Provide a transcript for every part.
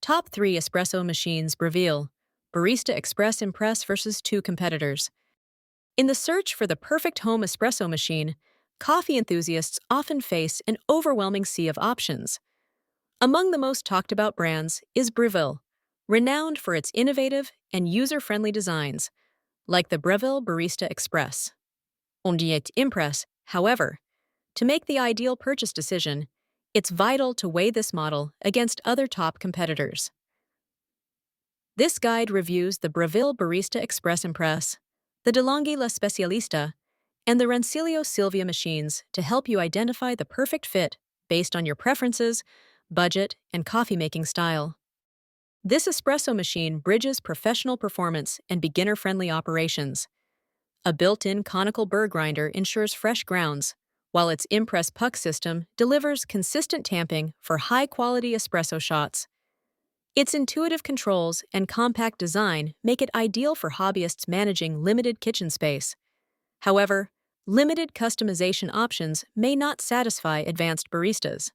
Top 3 espresso machines. Breville Barista Express Empress versus two competitors. In the search for the perfect home espresso machine, coffee enthusiasts often face an overwhelming sea of options. Among the most talked about brands is Breville, renowned for its innovative and user-friendly designs, like the Breville Barista Express. On dit Empress, however, to make the ideal purchase decision, it's vital to weigh this model against other top competitors. This guide reviews the Breville Barista Express Empress, the DeLonghi La Specialista, and the Rancilio Silvia machines to help you identify the perfect fit based on your preferences, budget, and coffee-making style. This espresso machine bridges professional performance and beginner-friendly operations. A built-in conical burr grinder ensures fresh grounds, while its Empress puck system delivers consistent tamping for high-quality espresso shots. Its intuitive controls and compact design make it ideal for hobbyists managing limited kitchen space. However, limited customization options may not satisfy advanced baristas.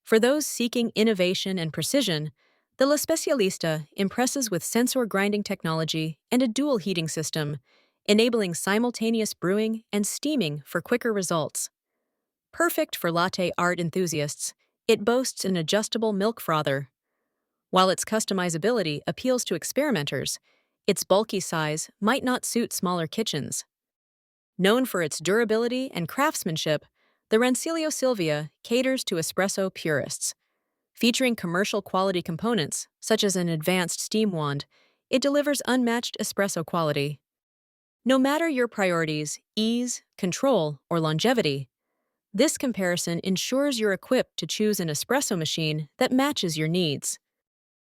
For those seeking innovation and precision, the La Specialista impresses with sensor grinding technology and a dual heating system, enabling simultaneous brewing and steaming for quicker results. Perfect for latte art enthusiasts, it boasts an adjustable milk frother. While its customizability appeals to experimenters, its bulky size might not suit smaller kitchens. Known for its durability and craftsmanship, the Rancilio Silvia caters to espresso purists. Featuring commercial quality components, such as an advanced steam wand, it delivers unmatched espresso quality. No matter your priorities, ease, control, or longevity, this comparison ensures you're equipped to choose an espresso machine that matches your needs.